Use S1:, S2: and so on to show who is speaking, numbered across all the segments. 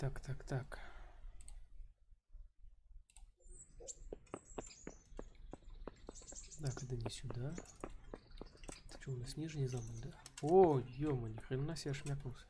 S1: Так, так, так. Так, это не сюда. Это что, у нас нижний замок, да? О, ё-моё, ни хрена себе шмякнулся.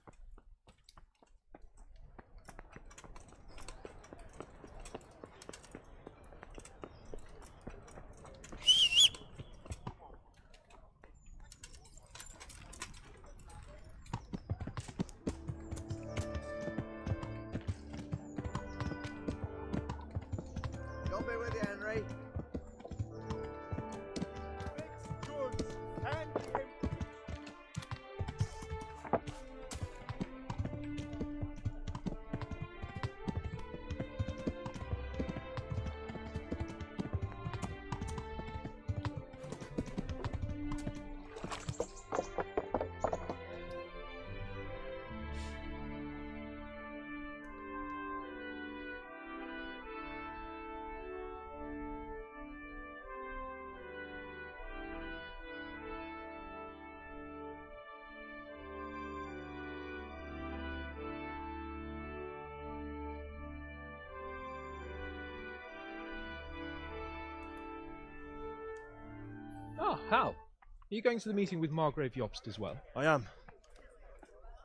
S2: Ah, Hal. Are you going to the meeting with Margrave Jobst as well?
S3: I am.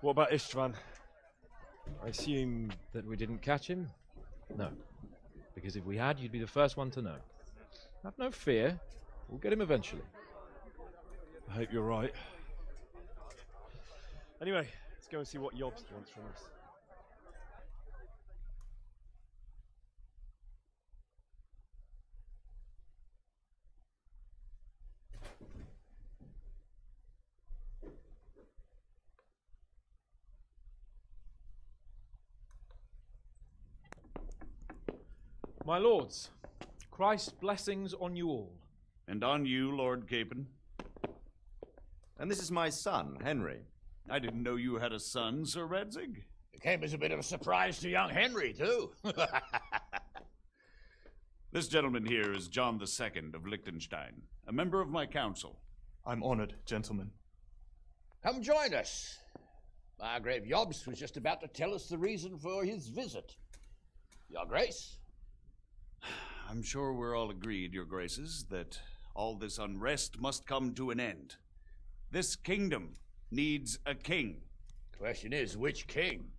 S3: What about Istvan? I assume that we didn't catch him?
S2: No. Because if we had, you'd be the first one to know. Have no fear. We'll get him eventually.
S3: I hope you're right. Anyway, let's go and see what Jobst wants from us.
S2: My lords, Christ's blessings on you all.
S4: And on you, Lord Capon.
S5: And this is my son, Henry.
S4: I didn't know you had a son, Sir Redzig.
S6: It came as a bit of a surprise to young Henry, too.
S4: This gentleman here is John II of Liechtenstein, a member of my council.
S7: I'm honored, gentlemen.
S6: Come join us. Margrave Jobst was just about to tell us the reason for his visit. Your Grace?
S4: I'm sure we're all agreed, Your Graces, that all this unrest must come to an end. This kingdom needs a king.
S6: Question is, which king?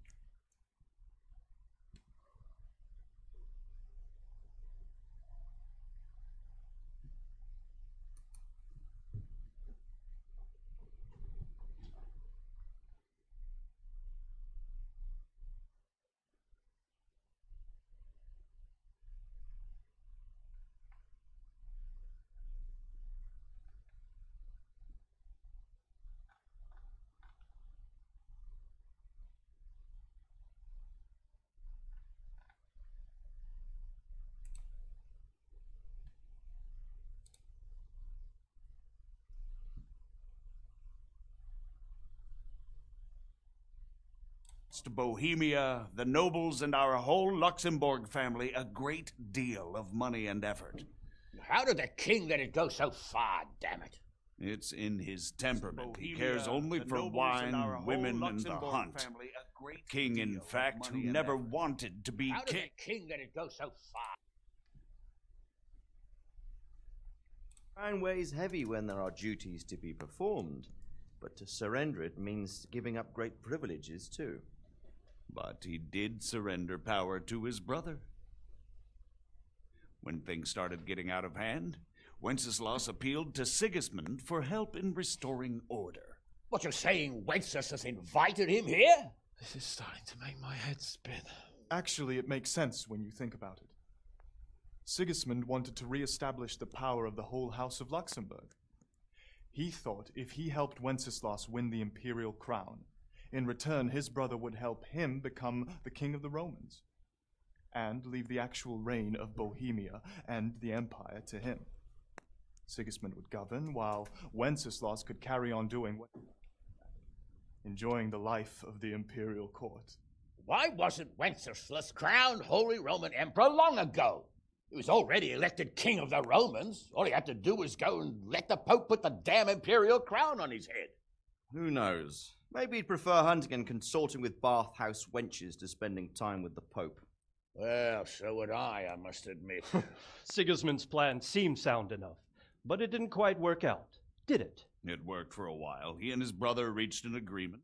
S4: To Bohemia, the nobles, and our whole Luxembourg family a great deal of money and effort.
S6: How did the king let it go so far, damn it?
S4: It's in his temperament. He cares only for wine, women, and the hunt. King, in fact, who never wanted to be
S6: How did
S4: king.
S6: the king let it go so far?
S5: Crown weighs heavy when there are duties to be performed, but to surrender it means giving up great privileges too.
S4: But he did surrender power to his brother. When things started getting out of hand, Wenceslas appealed to Sigismund for help in restoring order.
S6: What, you're saying Wenceslas invited him here?
S2: This is starting to make my head spin.
S7: Actually, it makes sense when you think about it. Sigismund wanted to re-establish the power of the whole House of Luxembourg. He thought if he helped Wenceslas win the imperial crown, in return his brother would help him become the king of the Romans, and leave the actual reign of Bohemia and the empire to him. Sigismund would govern, while Wenceslas could carry on doing what, enjoying the life of the imperial court.
S6: Why wasn't Wenceslas crowned Holy Roman Emperor long ago? He was already elected king of the Romans. All he had to do was go and let the Pope put the damn imperial crown on his head.
S5: Who knows? Maybe he'd prefer hunting and consorting with bathhouse wenches to spending time with the Pope.
S6: Well, so would I must admit.
S8: Sigismund's plan seemed sound enough, but it didn't quite work out, did it?
S4: It worked for a while. He and his brother reached an agreement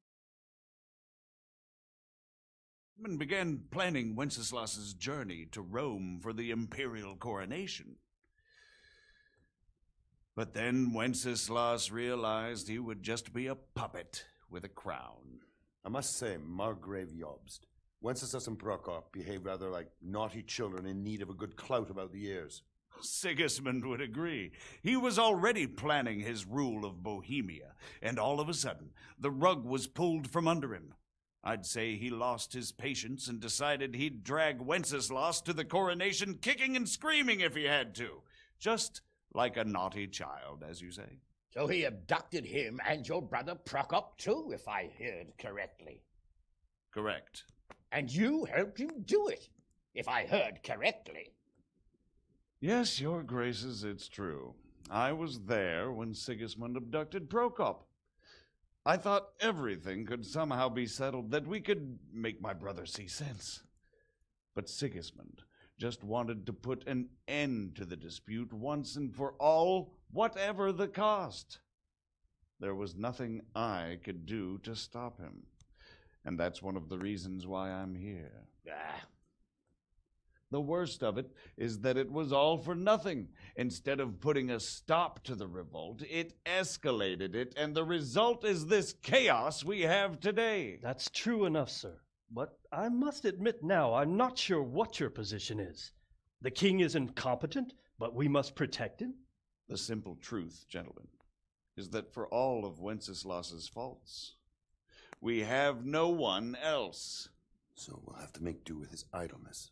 S4: and began planning Wenceslas's journey to Rome for the imperial coronation. But then Wenceslas realized he would just be a puppet with a crown.
S9: I must say, Margrave Jobst, Wenceslas and Prokop behave rather like naughty children in need of a good clout about the ears.
S4: Sigismund would agree. He was already planning his rule of Bohemia, and all of a sudden, the rug was pulled from under him. I'd say he lost his patience and decided he'd drag Wenceslas to the coronation kicking and screaming if he had to. Just like a naughty child, as you say.
S6: So he abducted him and your brother Prokop too, if I heard correctly.
S4: Correct.
S6: And you helped him do it, if I heard correctly.
S4: Yes, your graces, it's true. I was there when Sigismund abducted Prokop. I thought everything could somehow be settled, that we could make my brother see sense. But Sigismund just wanted to put an end to the dispute once and for all, whatever the cost. There was nothing I could do to stop him. And that's one of the reasons why I'm here. The worst of it is that it was all for nothing. Instead of putting a stop to the revolt, it escalated it, and the result is this chaos we have today.
S8: That's true enough, sir. But I must admit now, I'm not sure what your position is. The king is incompetent, but we must protect him?
S4: The simple truth, gentlemen, is that for all of Wenceslas's faults, we have no one else.
S9: So we'll have to make do with his idleness.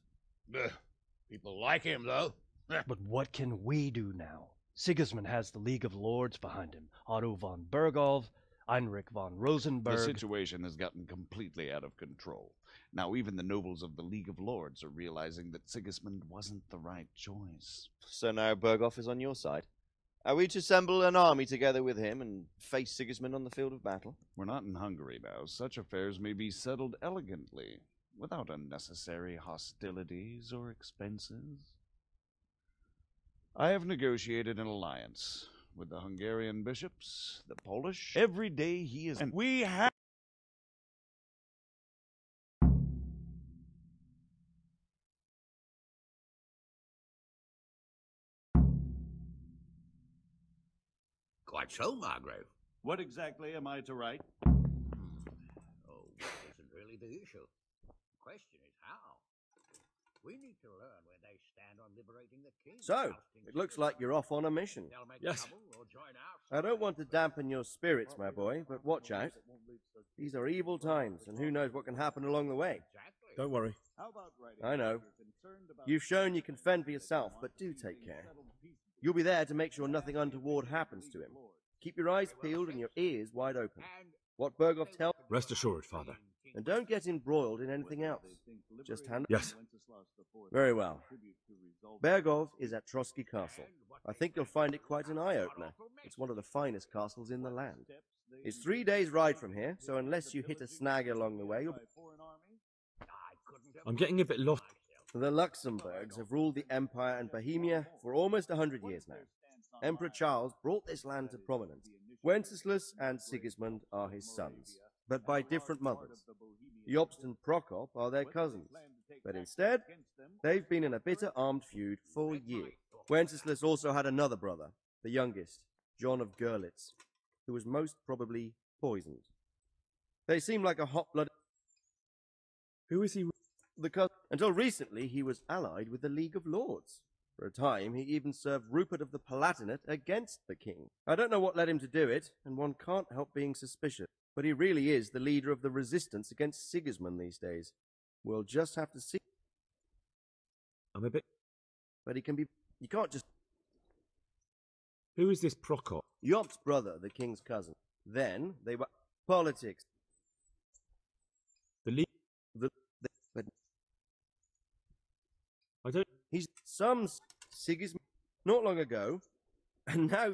S6: People like him, though.
S8: But what can we do now? Sigismund has the League of Lords behind him. Otto von Bergholf, Heinrich von Rosenberg.
S4: The situation has gotten completely out of control. Now even the nobles of the League of Lords are realizing that Sigismund wasn't the right choice.
S5: So now Bergholf is on your side. Are we to assemble an army together with him and face Sigismund on the field of battle?
S4: We're not in Hungary now. Such affairs may be settled elegantly, without unnecessary hostilities or expenses. I have negotiated an alliance with the Hungarian bishops, the Polish. Every day he is... And we have...
S6: Quite so, Margrave.
S4: What exactly am I to write?
S6: Oh, that isn't really the issue. The question is how. We need to learn where they stand on liberating the king.
S5: So, it looks like you're off on a mission.
S3: Yes.
S5: I don't want to dampen your spirits, my boy, but watch out. These are evil times, and who knows what can happen along the way.
S3: Don't worry.
S5: I know. You've shown you can fend for yourself, but do take care. You'll be there to make sure nothing untoward happens to him. Keep your eyes peeled and your ears wide open. What Bergholf tells...
S3: Rest assured, Father.
S5: And don't get embroiled in anything else. Just handle...
S3: Yes.
S5: Very well. Bergholf is at Trotsky Castle. I think you'll find it quite an eye-opener. It's one of the finest castles in the land. It's 3 days' ride from here, so unless you hit a snag along the way, you'll...
S3: I'm getting a bit lost.
S5: The Luxembourgs have ruled the Empire and Bohemia for almost 100 years now. Emperor Charles brought this land to prominence. Wenceslas and Sigismund are his sons, but by different mothers. Jobst and Prokop are their cousins, but instead, they've been in a bitter armed feud for years. Wenceslas also had another brother, the youngest, John of Görlitz, who was most probably poisoned. They seem like a hot-blooded...
S3: Who is he?
S5: Until recently, he was allied with the League of Lords. For a time, he even served Rupert of the Palatinate against the king. I don't know what led him to do it, and one can't help being suspicious. But he really is the leader of the resistance against Sigismund these days. We'll just have to see.
S3: I'm a bit...
S5: But he can be... You can't just...
S3: Who is this Prokop?
S5: Jobst's brother, the king's cousin. Then, they were... Politics.
S3: The league...
S5: But...
S3: I don't...
S5: He's some Sigismund not long ago, and now...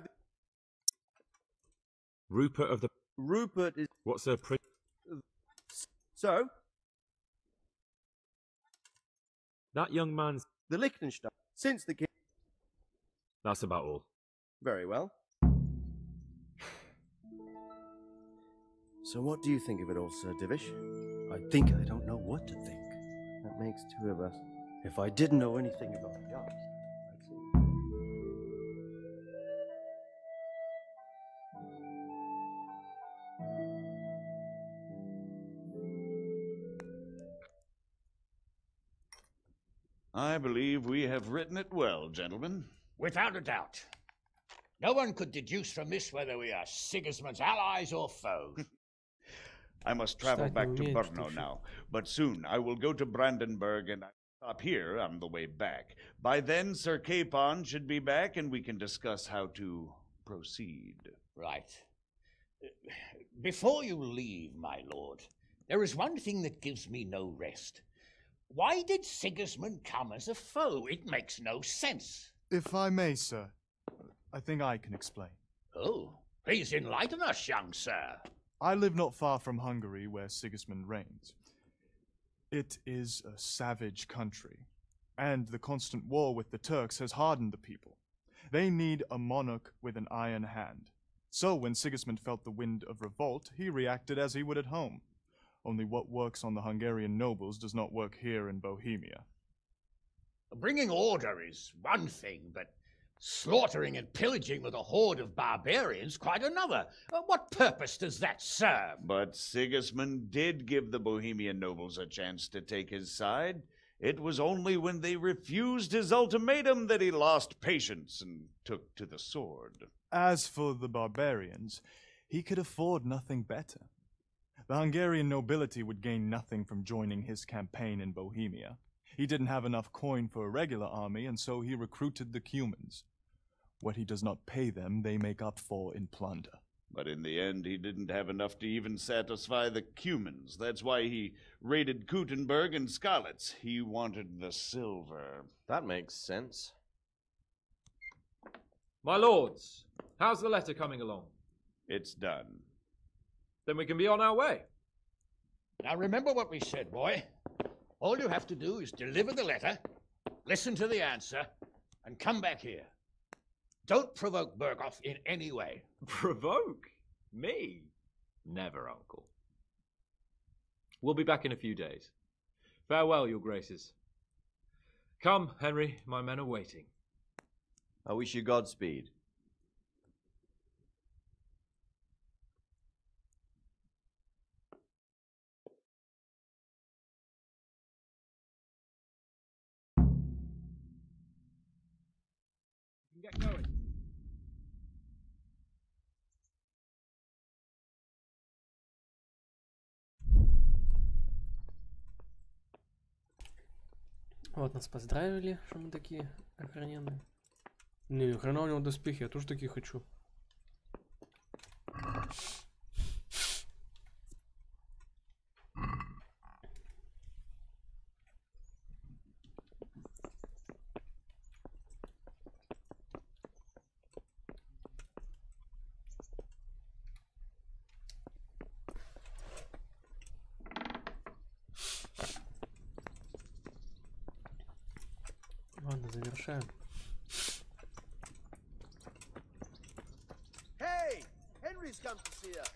S3: Rupert of the...
S5: Rupert is...
S3: What's a
S5: So,
S3: That young man's...
S5: the Liechtenstein, since the king...
S3: That's about all.
S5: Very well. So what do you think of it all, Sir Divish?
S8: I think I don't know what to think.
S5: That makes two of us.
S8: If I didn't know anything about yachts, I'd say...
S4: I believe we have written it well, gentlemen.
S6: Without a doubt. No one could deduce from this whether we are Sigismund's allies or foes.
S4: I must travel
S1: Кстати,
S4: back to
S1: умеет
S4: Brno
S1: штучек.
S4: now, but soon I will go to Brandenburg and stop here on the way back. By then, Sir Capon should be back and we can discuss how to proceed.
S6: Right. Before you leave, my lord, there is one thing that gives me no rest. Why did Sigismund come as a foe? It makes no sense.
S7: If I may, sir, I think I can explain.
S6: Oh, please enlighten us, young sir.
S7: I live not far from Hungary, where Sigismund reigns. It is a savage country, and the constant war with the Turks has hardened the people. They need a monarch with an iron hand. So when Sigismund felt the wind of revolt, he reacted as he would at home. Only what works on the Hungarian nobles does not work here in Bohemia.
S6: Bringing order is one thing, but slaughtering and pillaging with a horde of barbarians quite another. What purpose does that serve?
S4: But Sigismund did give the Bohemian nobles a chance to take his side. It was only when they refused his ultimatum that he lost patience and took to the sword.
S7: As for the barbarians, he could afford nothing better. The Hungarian nobility would gain nothing from joining his campaign in Bohemia. He didn't have enough coin for a regular army, and so he recruited the Cumans. What he does not pay them, they make up for in plunder.
S4: But in the end, he didn't have enough to even satisfy the Cumans. That's why he raided Kuttenberg and Skalitz. He wanted the silver.
S5: That makes sense.
S2: My lords, how's the letter coming along?
S4: It's done.
S2: Then we can be on our way.
S6: Now remember what we said, boy. All you have to do is deliver the letter, listen to the answer, and come back here. Don't provoke Berghoff in any way.
S2: Provoke? Me? Never, uncle. We'll be back in a few days. Farewell, your graces. Come, Henry, my men are waiting.
S5: I wish you Godspeed.
S2: We can get going.
S1: Вот, нас поздравили, что мы такие охраненные. Не, хрена у него доспехи, я тоже такие хочу. Ладно, завершаем.
S5: Hey! Henry's come to see us.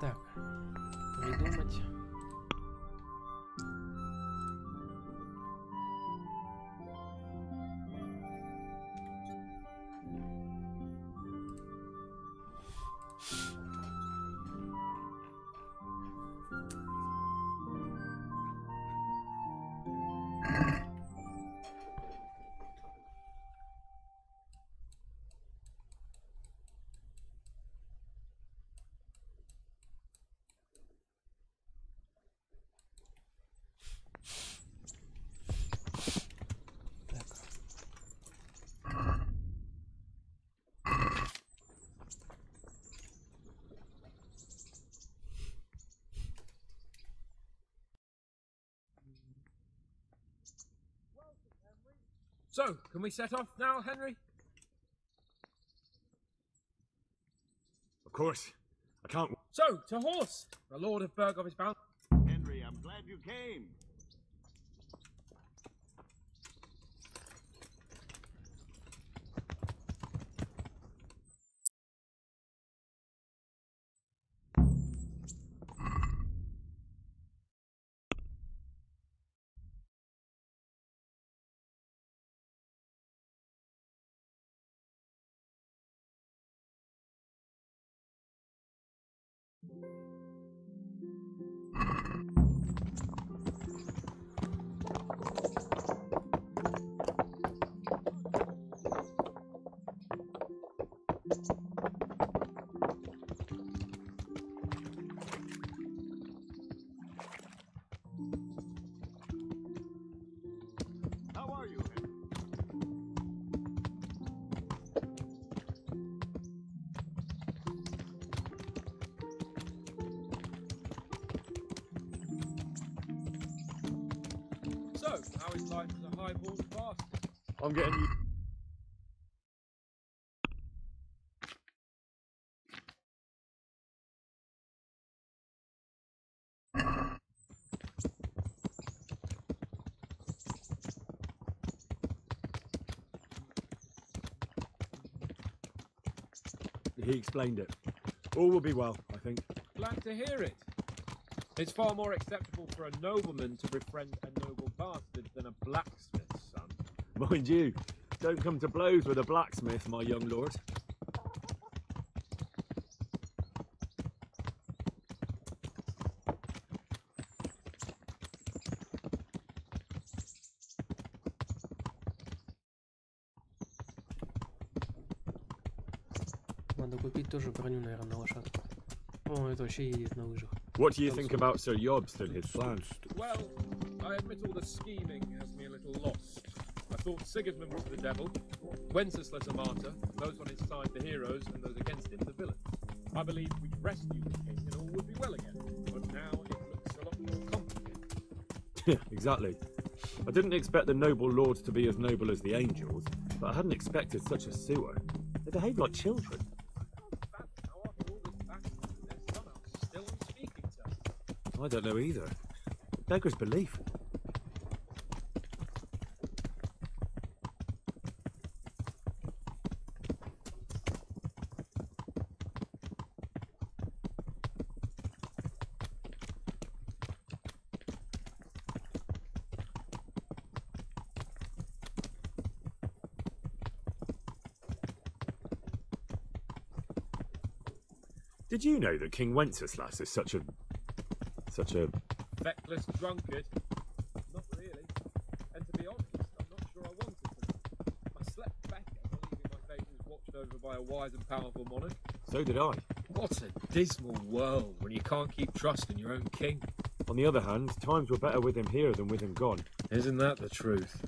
S1: Так, придумать.
S2: So, can we set off now, Henry?
S3: course. I can't.
S2: So, to horse! The Lord of Berghoff is bound.
S4: Henry, I'm glad you came. How are you, Henry?
S2: So, how is life as a highborn bastard?
S3: I'm getting you. He explained it. All will be well, I think.
S2: Glad to hear it. It's far more acceptable for a nobleman to befriend a noble bastard than a blacksmith's son.
S3: Mind you, don't come to blows with a blacksmith, my young lord.
S1: Надо купить тоже броню, наверное, на лошадку. О, это вообще едет на лыжах.
S3: What do you think about Sir Jobst and his plans?
S2: Well, I admit all the scheming has me a little lost. I thought Sigismund was the devil, Wenceslas a martyr, those on his side the heroes, and those against him the villains. I believed we'd rescue the king and all would be well again, but now it looks a lot more complicated.
S3: Yeah, exactly. I didn't expect the noble lords to be as noble as the angels, but I hadn't expected such a sewer. They behave like children.
S2: How after all this battle, they're somehow still on speaking terms.
S3: I don't know either. Beggar's belief. Did you know that King Wenceslas is such a
S2: Feckless drunkard? Not really. And to be honest, I'm not sure I wanted to. I slept better believing my fate was watched over by a wise and powerful monarch.
S3: So did I.
S2: What a dismal world when you can't keep trust in your own king.
S3: On the other hand, times were better with him here than with him gone.
S2: Isn't that the truth?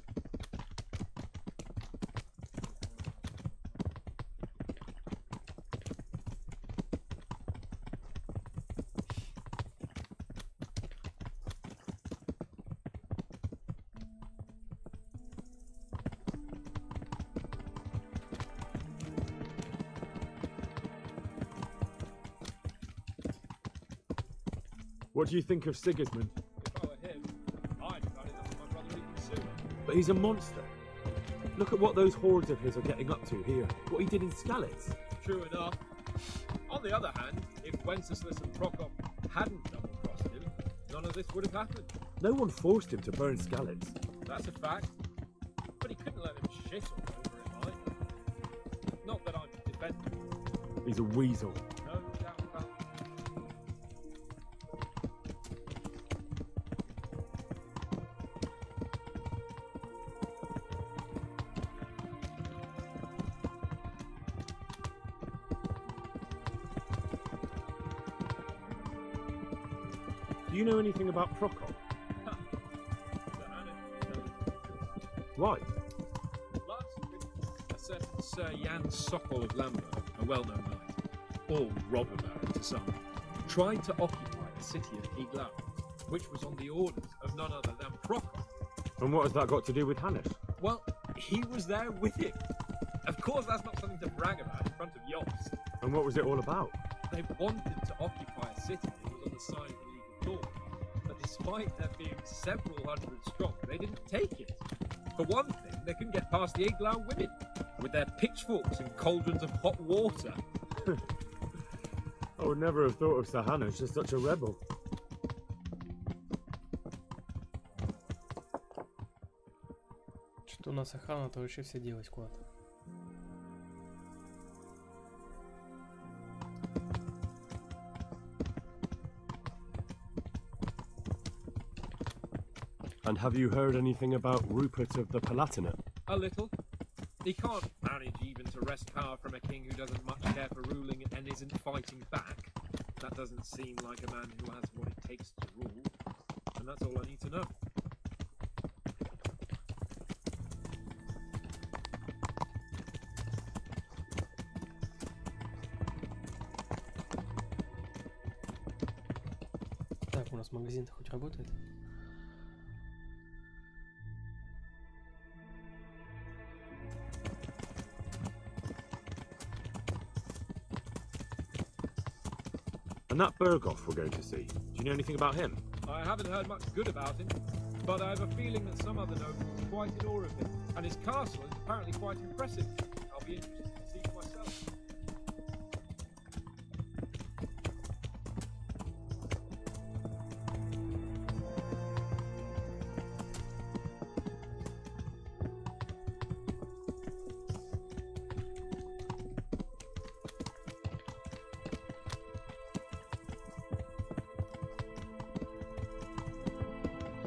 S3: What do you think of Sigismund?
S2: If I were him, I'd have done enough for my brother even sooner.
S3: But he's a monster. Look at what those hordes of his are getting up to here. What he did in Skalitz.
S2: True enough. On the other hand, if Wenceslas and Prokop hadn't double-crossed him, none of this would have happened.
S3: No one forced him to burn Skalitz.
S2: That's a fact. But he couldn't let him shit all over it either. Not that I'm defending him.
S3: He's a weasel.
S2: No doubt about it.
S3: Do you know anything about Prokop? Why?
S2: Last week, a certain Sir Jan Sokol of Lamberg, a well-known knight, or robber baron to some, tried to occupy the city of Iglau, which was on the orders of none other than Prokop.
S3: And what has that got to do with Hannes?
S2: Well, he was there with him. Of course, that's not something to brag about in front of Jobst.
S3: And what was it all about?
S2: They wanted to occupy a city that was on the side of the League of Lords, but despite there being several hundred strong, they didn't take it. For one thing, they couldn't get past the iglau women, with their pitchforks and cauldrons of hot water.
S3: I would never have thought of Sahanush as such a rebel.
S1: Что у нас охрана-то вообще все делать куда-то.
S3: And have you heard anything about Rupert of the Palatinate?
S2: A little. He can't manage even to wrest power from a king who doesn't much care for ruling and isn't fighting back. That doesn't seem like a man who has what it takes to rule. And that's all I need to know.
S1: Так, у нас магазин-то хоть работает?
S3: And that Berghoff we're going to see, do you know anything about him?
S2: I haven't heard much good about him, but I have a feeling that some other nobles are quite in awe of him, and his castle is apparently quite impressive. I'll be interested to see for myself.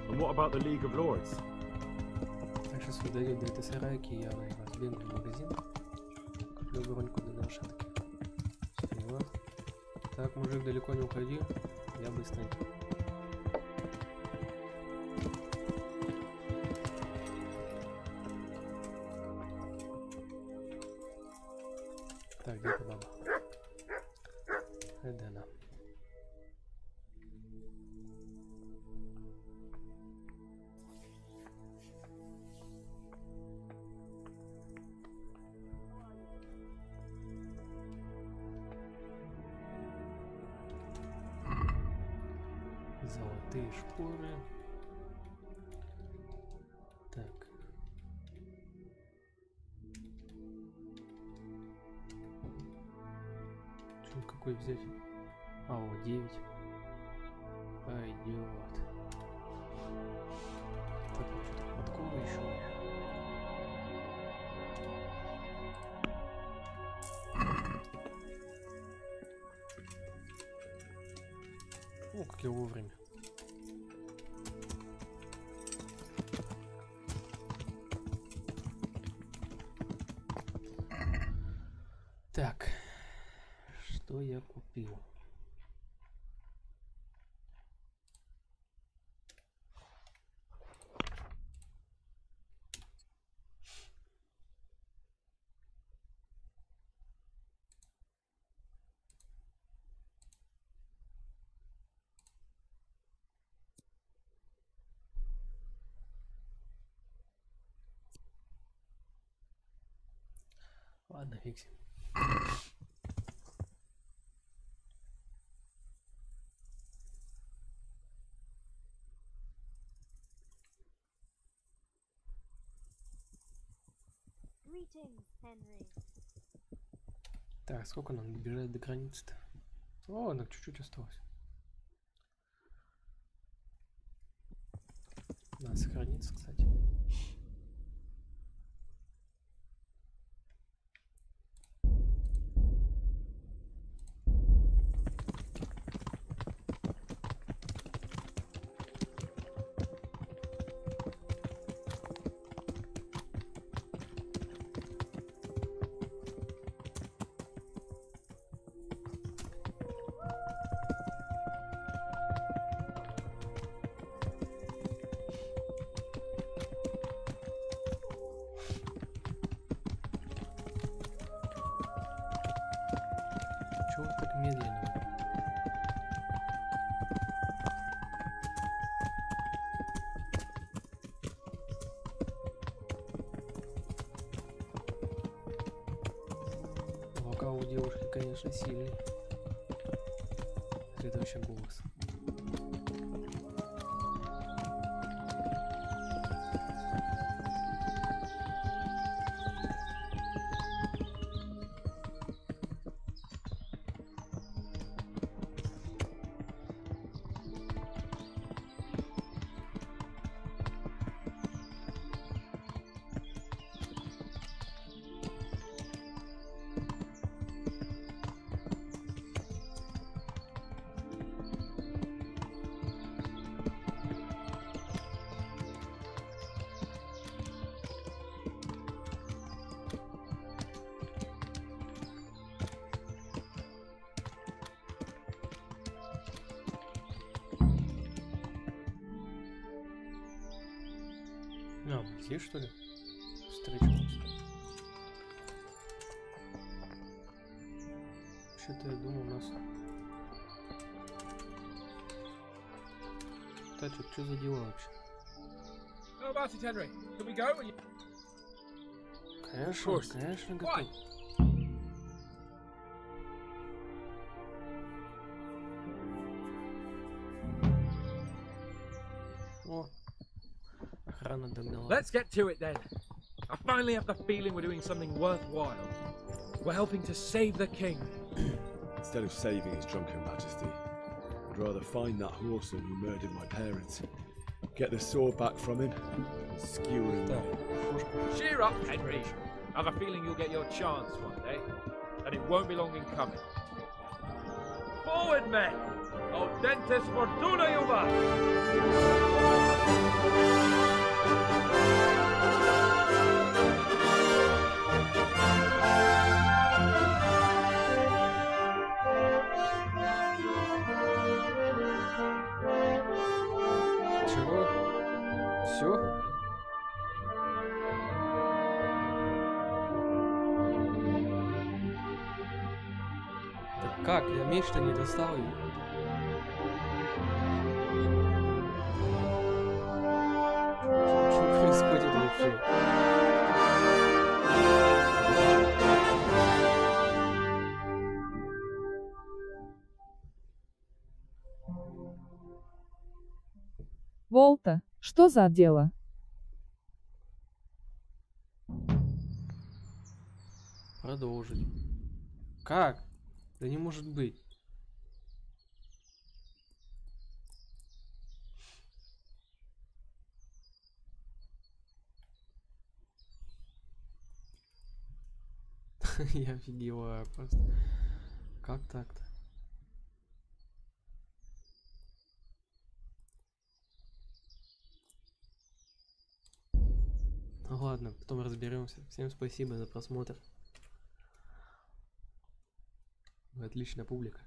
S3: And what about the League of Lords?
S1: Так, сейчас выдаю до этой сарайки, я разбегу в магазин. Куплю броньку до лошадки. Стрела. Так, мужик, далеко не уходи. Я быстренько. Так, где-то баба. Это она. Золотые шкуры. Так. Что, какой взять? А, вот 9. Пойдет. Так, вот что-то подковы еще. О, как я вовремя. Так, что я купил? Ладно, фиксим. Так, сколько нам добежать до границы-то? О, так чуть-чуть осталось. Надо сохраниться, кстати. Чего так медленно? Вокал у девушки, конечно, сильный. Это вообще голос. Здесь, что ли? Встречался. Вообще-то я думал, у нас... Кстати, что за дела вообще? Конечно, конечно, готов. О, охрана догнала.
S2: Let's get to it then. I finally have the feeling we're doing something worthwhile. We're helping to save the king.
S3: Instead of saving his drunken majesty, I'd rather find that horseman who murdered my parents, get the sword back from him, and skewer him away.
S2: Cheer up, Henry. I have a feeling you'll get your chance one day, and it won't be long in coming. Forward, men! Audentes fortuna iubat!
S1: Чего? Все? Так как? Я меч-то не достал его. Что происходит вообще?
S10: Волта, что за дело?
S1: Продолжить. Как? Да не может быть. Я офигеваю просто. Как так-то? Ну ладно, потом разберемся. Всем спасибо за просмотр. Вы отличная публика.